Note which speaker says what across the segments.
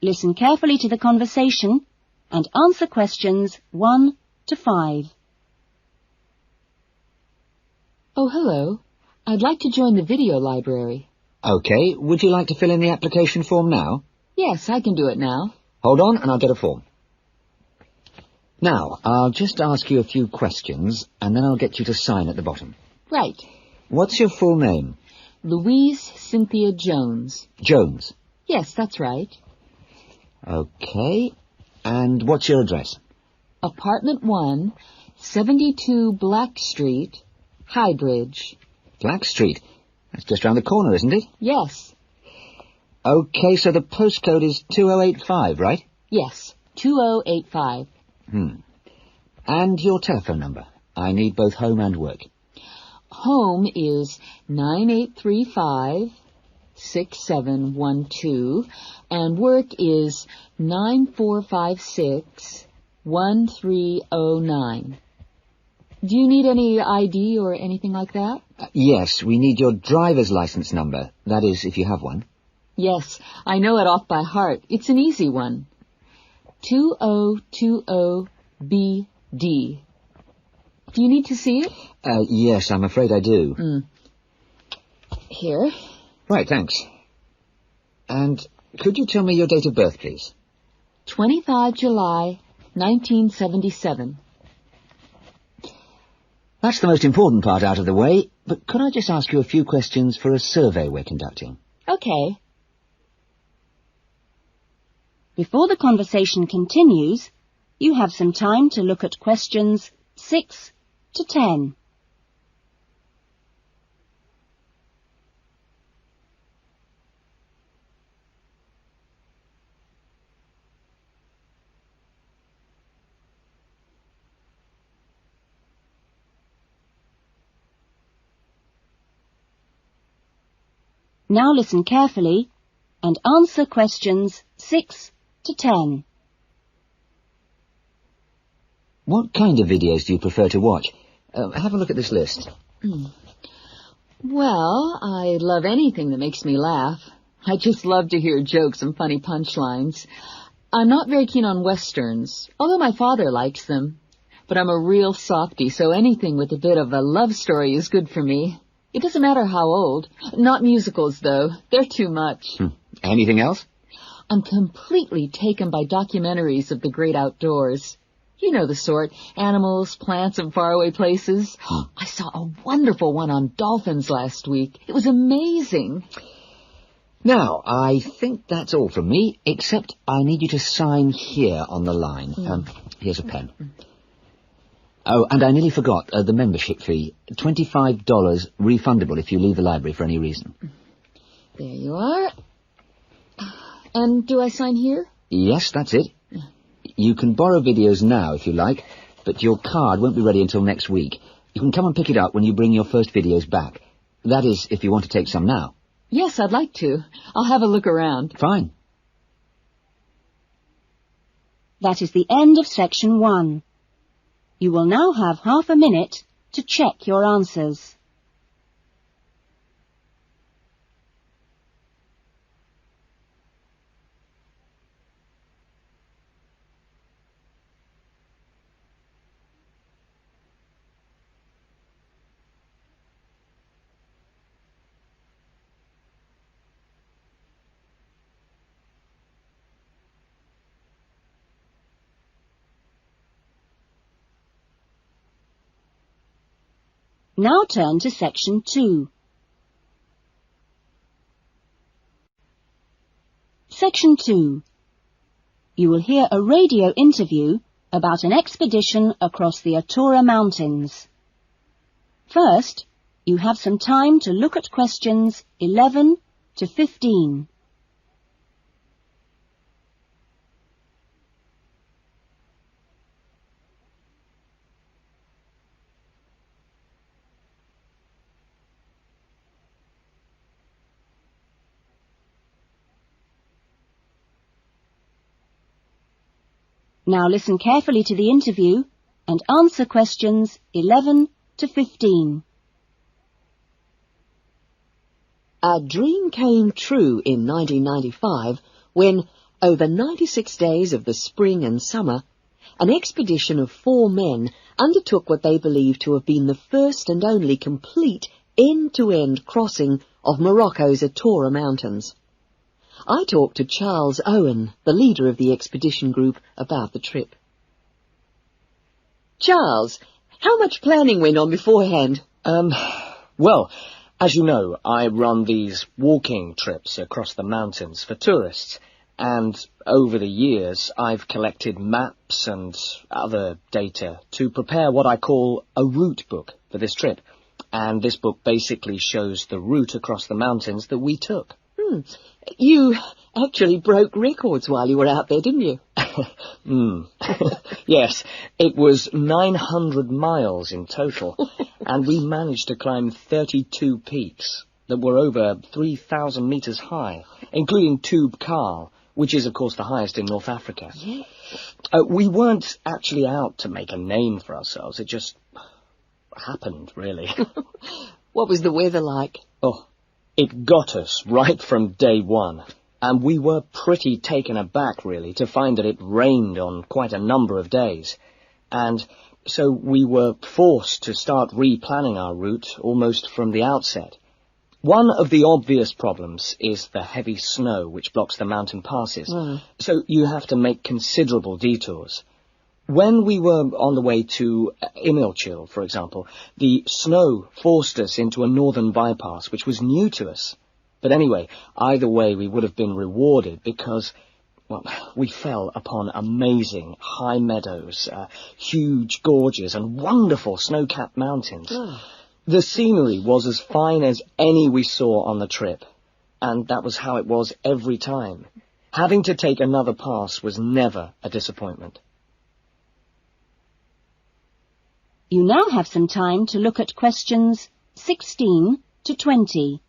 Speaker 1: Listen carefully to the conversation and answer questions 1 to 5.
Speaker 2: Oh, hello. I'd like to join the video library.
Speaker 3: OK, would you like to fill in the application form now?
Speaker 2: Yes, I can do it now.
Speaker 3: Hold on and I'll get a form. Now, I'll just ask you a few questions and then I'll get you to sign at the bottom.
Speaker 2: Right.
Speaker 3: What's your full name?
Speaker 2: Louise Cynthia Jones.
Speaker 3: Jones.
Speaker 2: Yes, that's right.
Speaker 3: OK. And what's your address?
Speaker 2: Apartment 1, 72 Black Street, Highbridge.
Speaker 3: Black Street? That's just round the corner, isn't it?
Speaker 2: Yes.
Speaker 3: OK, so the postcode is 2085, right?
Speaker 2: Yes, 2085.
Speaker 3: And your telephone number? I need both home and work.
Speaker 2: Home is 9835-6712, and work is 9456-1309. Do you need any ID or anything like that?
Speaker 3: Yes, we need your driver's license number. That is, if you have one.
Speaker 2: Yes, I know it off by heart. It's an easy one. 2020BD. Do you need to see it?
Speaker 3: Yes, I'm afraid I do.
Speaker 2: Here.
Speaker 3: Right, thanks. And could you tell me your date of birth, please?
Speaker 2: 25 July, 1977.
Speaker 3: That's the most important part out of the way, but could I just ask you a few questions for a survey we're conducting?
Speaker 2: Okay.
Speaker 1: Before the conversation continues, you have some time to look at questions 6 to 10. Now listen carefully and answer questions 6 to 10.
Speaker 3: What kind of videos do you prefer to watch? Have a look at this list.
Speaker 2: Well, I love anything that makes me laugh. I just love to hear jokes and funny punchlines. I'm not very keen on westerns, although my father likes them. But I'm a real softie, so anything with a bit of a love story is good for me. It doesn't matter how old. Not musicals, though. They're too much.
Speaker 3: Anything else?
Speaker 2: I'm completely taken by documentaries of the great outdoors. You know the sort. Animals, plants, and faraway places. I saw a wonderful one on dolphins last week. It was amazing.
Speaker 3: Now, I think that's all from me, except I need you to sign here on the line. Here's a pen. Oh, and I nearly forgot the membership fee. $25 refundable if you leave the library for any reason.
Speaker 2: There you are. And do I sign here?
Speaker 3: Yes, that's it. You can borrow videos now if you like, but your card won't be ready until next week. You can come and pick it up when you bring your first videos back. That is, if you want to take some now.
Speaker 2: Yes, I'd like to. I'll have a look around.
Speaker 3: Fine.
Speaker 1: That is the end of section 1. You will now have half a minute to check your answers. Now turn to section 2. Section 2. You will hear a radio interview about an expedition across the Atura Mountains. First, you have some time to look at questions 11 to 15. Now listen carefully to the interview and answer questions 11 to 15.
Speaker 4: A dream came true in 1995 when Over 96 days of the spring and summer, an expedition of 4 men undertook what they believed to have been the first and only complete end-to-end crossing of Morocco's Atora Mountains. I talked to Charles Owen, the leader of the expedition group, about the trip. Charles, how much planning went on beforehand?
Speaker 5: Well, as you know, I run these walking trips across the mountains for tourists, and over the years I've collected maps and other data to prepare what I call a route book for this trip. And this book basically shows the route across the mountains that we took.
Speaker 4: You actually broke records while you were out there, didn't you?
Speaker 5: Yes, it was 900 miles in total, and we managed to climb 32 peaks that were over 3,000 metres high, including Tube Karl, which is, of course, the highest in North Africa.
Speaker 4: Yeah.
Speaker 5: We weren't actually out to make a name for ourselves. It just happened, really.
Speaker 4: What was the weather like?
Speaker 5: Oh, it got us right from day one. And we were pretty taken aback, really, to find that it rained on quite a number of days. And so we were forced to start replanning our route almost from the outset. One of the obvious problems is the heavy snow which blocks the mountain passes. So you have to make considerable detours. When we were on the way to Imilchil, for example, the snow forced us into a northern bypass, which was new to us. But anyway, either way, we would have been rewarded because, well, we fell upon amazing high meadows, huge gorges and wonderful snow-capped mountains. The scenery was as fine as any we saw on the trip, and that was how it was every time. Having to take another pass was never a disappointment.
Speaker 1: You now have some time to look at questions 16 to 20.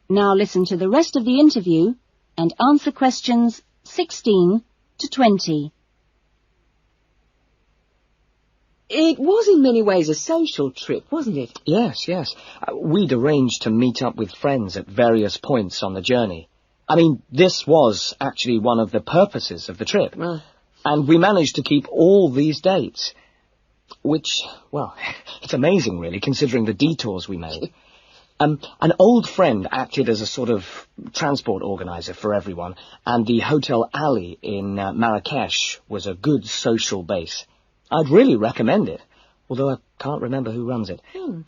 Speaker 1: Now listen to the rest of the interview and answer questions 16 to 20.
Speaker 4: It was in many ways a social trip, wasn't it?
Speaker 5: Yes. We'd arranged to meet up with friends at various points on the journey. I mean, this was actually one of the purposes of the trip. And we managed to keep all these dates, which, well, it's amazing, really, considering the detours we made. An old friend acted as a sort of transport organizer for everyone, and the Hotel Ali in Marrakesh was a good social base. I'd really recommend it, although I can't remember who runs it.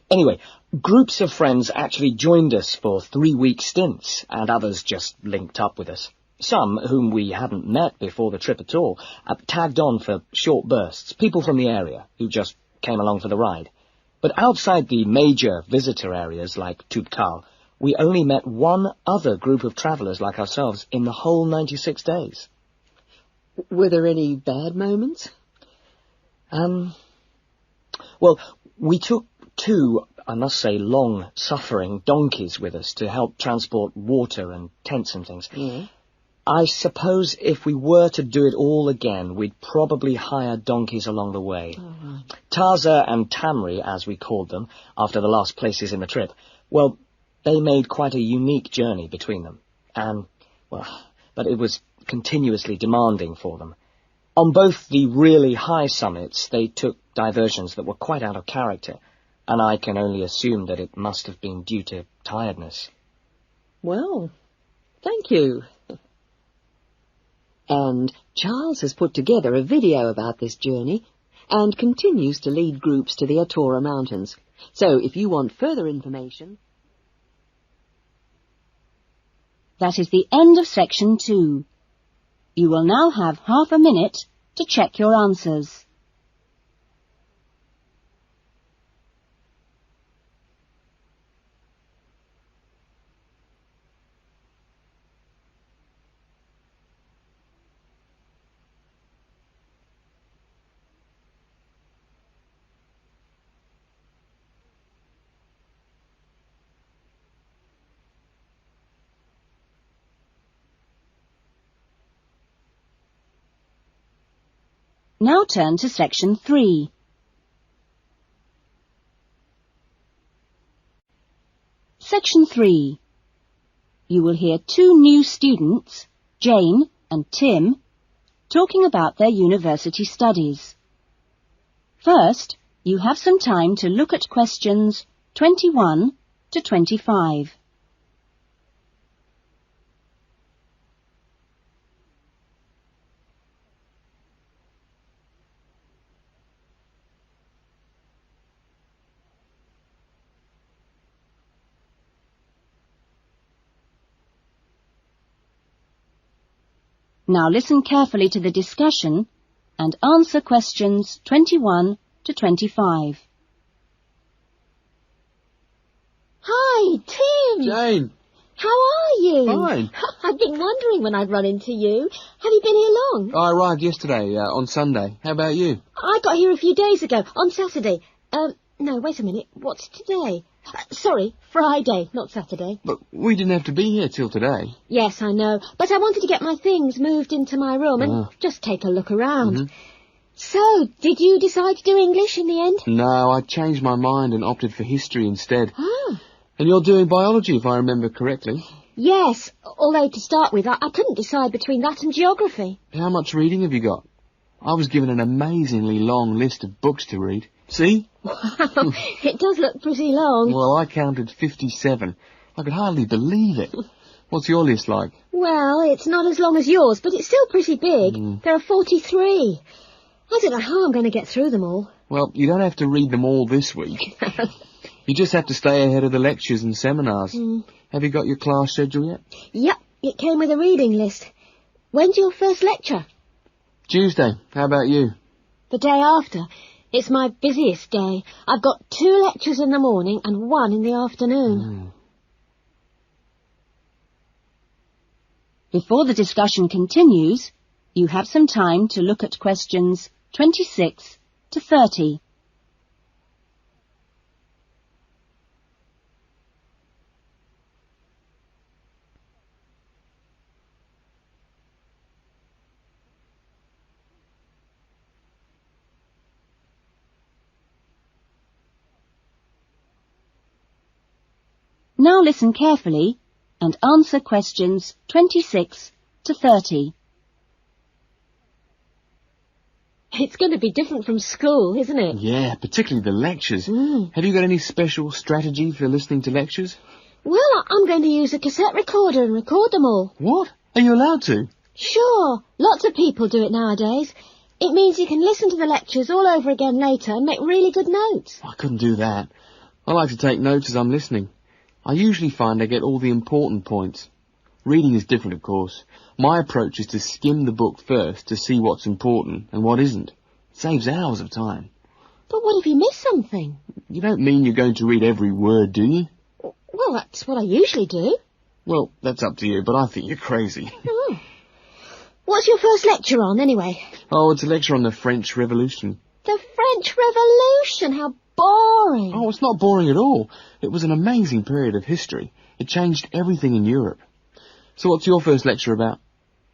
Speaker 5: Anyway, groups of friends actually joined us for 3-week stints, and others just linked up with us. Some, whom we hadn't met before the trip at all, tagged on for short bursts, people from the area who just came along for the ride. But outside the major visitor areas like Tube Karl, we only met one other group of travellers like ourselves in the whole 96 days.
Speaker 4: Were there any bad moments?
Speaker 5: Well, we took 2, I must say, long-suffering donkeys with us to help transport water and tents and things. I suppose if we were to do it all again, we'd probably hire donkeys along the way. Taza and Tamri, as we called them, after the last places in the trip, well, they made quite a unique journey between them. But it was continuously demanding for them. On both the really high summits, they took diversions that were quite out of character, and I can only assume that it must have been due to tiredness.
Speaker 4: Well, thank you. And Charles has put together a video about this journey and continues to lead groups to the Atora Mountains. So if you want further information...
Speaker 1: That is the end of section 2. You will now have half a minute to check your answers. Now turn to section 3. Section 3. You will hear 2 new students, Jane and Tim, talking about their university studies. First, you have some time to look at questions 21 to 25. Now listen carefully to the discussion and answer questions 21 to 25.
Speaker 6: Hi, Tim.
Speaker 7: Jane.
Speaker 6: How are you?
Speaker 7: Fine.
Speaker 6: I've been wondering when I'd run into you. Have you been here long?
Speaker 7: I arrived yesterday, on Sunday. How about you?
Speaker 6: I got here a few days ago, on Saturday. No, wait a minute. What's today? Sorry, Friday, not Saturday.
Speaker 7: But we didn't have to be here till today.
Speaker 6: Yes, I know. But I wanted to get my things moved into my room and just take a look around.
Speaker 7: Mm-hmm.
Speaker 6: So, did you decide to do English in the end?
Speaker 7: No, I changed my mind and opted for history instead.
Speaker 6: Ah.
Speaker 7: And you're doing biology, if I remember correctly.
Speaker 6: Yes, although to start with, I couldn't decide between that and geography.
Speaker 7: How much reading have you got? I was given an amazingly long list of books to read. See?
Speaker 6: Wow, it does look pretty long.
Speaker 7: Well, I counted 57. I could hardly believe it. What's your list like?
Speaker 6: Well, it's not as long as yours, but it's still pretty big. There are 43. I don't know how I'm going to get through them all.
Speaker 7: Well, you don't have to read them all this week. You just have to stay ahead of the lectures and seminars. Have you got your class schedule yet?
Speaker 6: Yep, it came with a reading list. When's your first lecture?
Speaker 7: Tuesday. How about you?
Speaker 6: The day after. It's my busiest day. I've got 2 lectures in the morning and 1 in the afternoon.
Speaker 1: Before the discussion continues, you have some time to look at questions 26 to 30. Now listen carefully and answer questions 26 to 30.
Speaker 6: It's going to be different from school, isn't it?
Speaker 7: Yeah, particularly the lectures. Have you got any special strategy for listening to lectures?
Speaker 6: Well, I'm going to use a cassette recorder and record them all.
Speaker 7: What? Are you allowed to?
Speaker 6: Sure, lots of people do it nowadays. It means you can listen to the lectures all over again later and make really good notes.
Speaker 7: I couldn't do that. I like to take notes as I'm listening. I usually find I get all the important points. Reading is different, of course. My approach is to skim the book first to see what's important and what isn't. It saves hours of time.
Speaker 6: But what if you miss something?
Speaker 7: You don't mean you're going to read every word, do you?
Speaker 6: Well, that's what I usually do.
Speaker 7: Well, that's up to you, but I think you're crazy.
Speaker 6: Oh. What's your first lecture on, anyway?
Speaker 7: Oh, it's a lecture on the French Revolution.
Speaker 6: The French Revolution? How boring.
Speaker 7: Oh, it's not boring at all. It was an amazing period of history. It changed everything in Europe. So what's your first lecture about?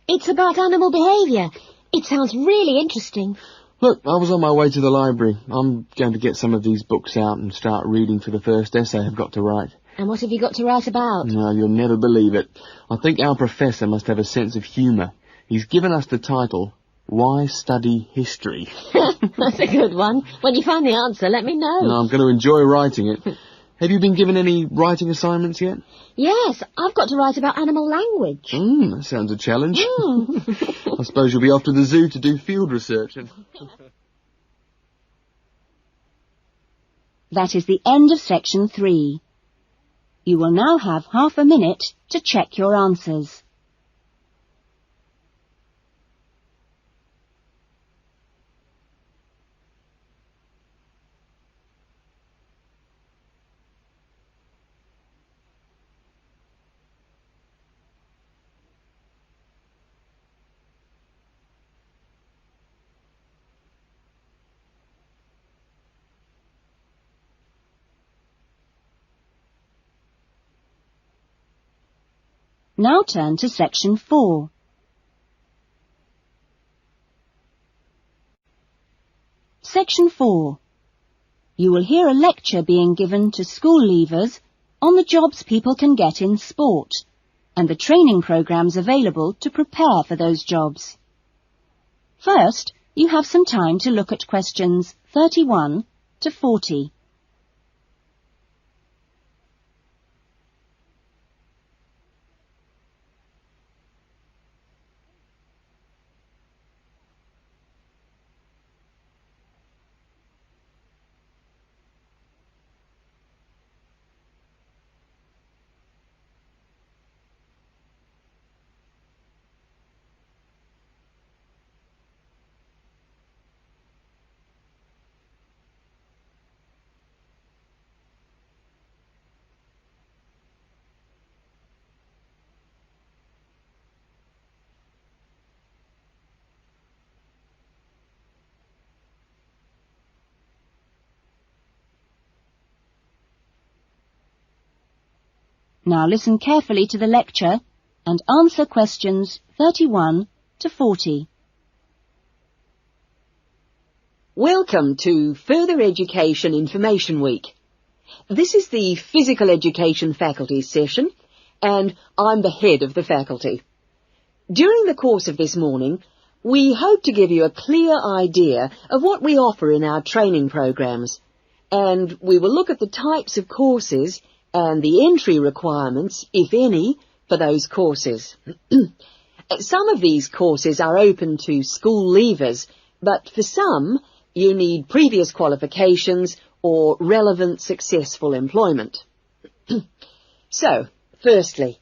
Speaker 6: It's about animal behaviour. It sounds really interesting.
Speaker 7: Look, I was on my way to the library. I'm going to get some of these books out and start reading for the first essay I've got to write.
Speaker 6: And what have you got to write about?
Speaker 7: No, you'll never believe it. I think our professor must have a sense of humour. He's given us the title, Why Study History?
Speaker 6: That's a good one. When you find the answer, let me know.
Speaker 7: No, I'm going to enjoy writing it. Have you been given any writing assignments yet?
Speaker 6: Yes, I've got to write about animal language.
Speaker 7: That sounds a challenge. I suppose you'll be off to the zoo to do field research.
Speaker 1: That is the end of section 3. You will now have half a minute to check your answers. Now turn to section 4. Section 4. You will hear a lecture being given to school leavers on the jobs people can get in sport and the training programs available to prepare for those jobs. First, you have some time to look at questions 31 to 40. Now listen carefully to the lecture and answer questions 31 to 40.
Speaker 4: Welcome to Further Education Information Week. This is the Physical Education Faculty session, and I'm the head of the faculty. During the course of this morning, we hope to give you a clear idea of what we offer in our training programs, and we will look at the types of courses and the entry requirements, if any, for those courses. Some of these courses are open to school leavers, but for some, you need previous qualifications or relevant successful employment. So, firstly,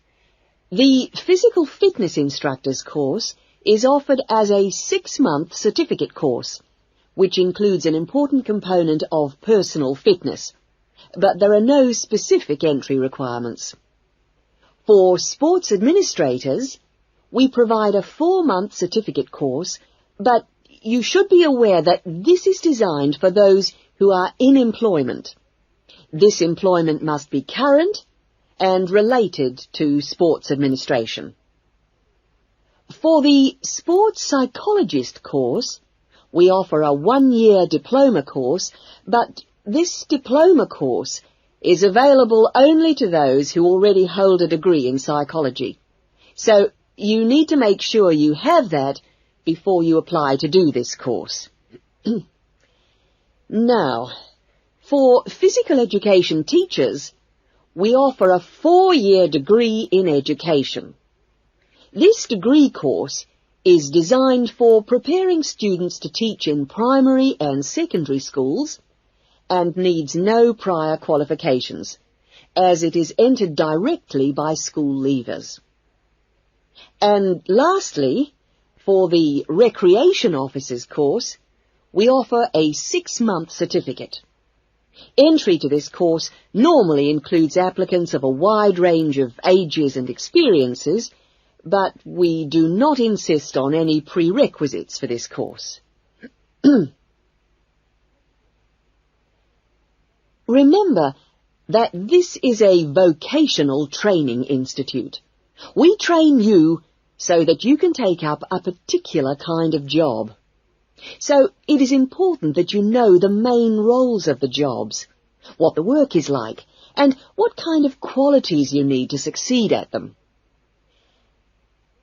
Speaker 4: the Physical Fitness Instructors course is offered as a 6-month certificate course, which includes an important component of personal fitness, but there are no specific entry requirements. For sports administrators, we provide a 4-month certificate course, but you should be aware that this is designed for those who are in employment. This employment must be current and related to sports administration. For the sports psychologist course, we offer a 1-year diploma course, but this diploma course is available only to those who already hold a degree in psychology. So you need to make sure you have that before you apply to do this course. Now, for physical education teachers, we offer a 4-year degree in education. This degree course is designed for preparing students to teach in primary and secondary schools and needs no prior qualifications, as it is entered directly by school leavers. And lastly, for the recreation officers course, we offer a 6-month certificate. Entry to this course normally includes applicants of a wide range of ages and experiences, but we do not insist on any prerequisites for this course. Remember that this is a vocational training institute. We train you so that you can take up a particular kind of job. So it is important that you know the main roles of the jobs, what the work is like, and what kind of qualities you need to succeed at them.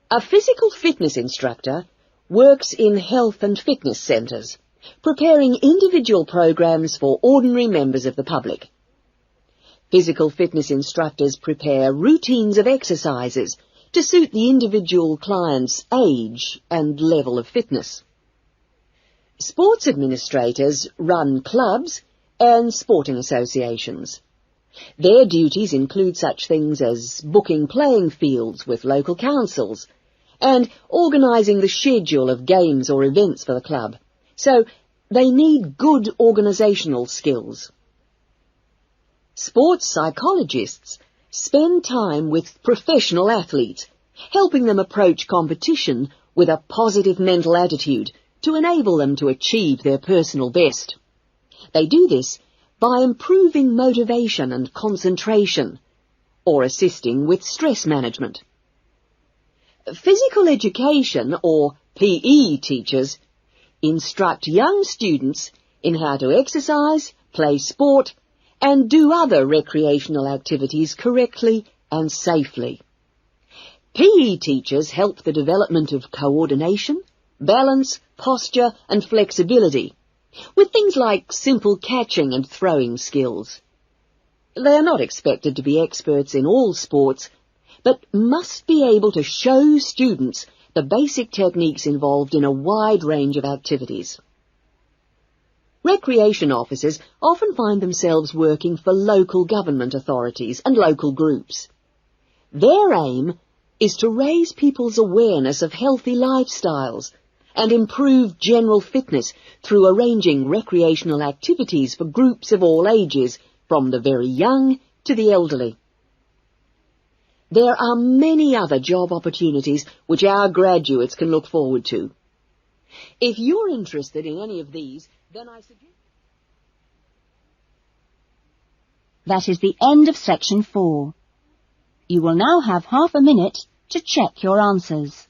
Speaker 4: A physical fitness instructor works in health and fitness centres, preparing individual programs for ordinary members of the public. Physical fitness instructors prepare routines of exercises to suit the individual client's age and level of fitness. Sports administrators run clubs and sporting associations. Their duties include such things as booking playing fields with local councils and organising the schedule of games or events for the club. So they need good organisational skills. Sports psychologists spend time with professional athletes, helping them approach competition with a positive mental attitude to enable them to achieve their personal best. They do this by improving motivation and concentration, or assisting with stress management. Physical education, or PE teachers, instruct young students in how to exercise, play sport, and do other recreational activities correctly and safely. PE teachers help the development of coordination, balance, posture and flexibility, with things like simple catching and throwing skills. They are not expected to be experts in all sports, but must be able to show students the basic techniques involved in a wide range of activities. Recreation officers often find themselves working for local government authorities and local groups. Their aim is to raise people's awareness of healthy lifestyles and improve general fitness through arranging recreational activities for groups of all ages, from the very young to the elderly. There are many other job opportunities which our graduates can look forward to. If you're interested in any of these, then I suggest...
Speaker 1: That is the end of section 4. You will now have half a minute to check your answers.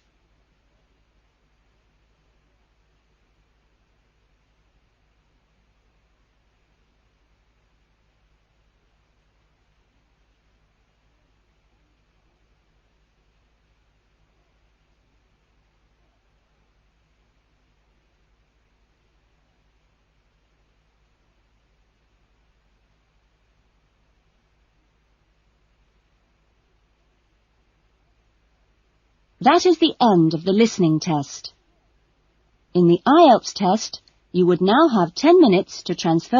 Speaker 1: That is the end of the listening test. In the IELTS test, you would now have 10 minutes to transfer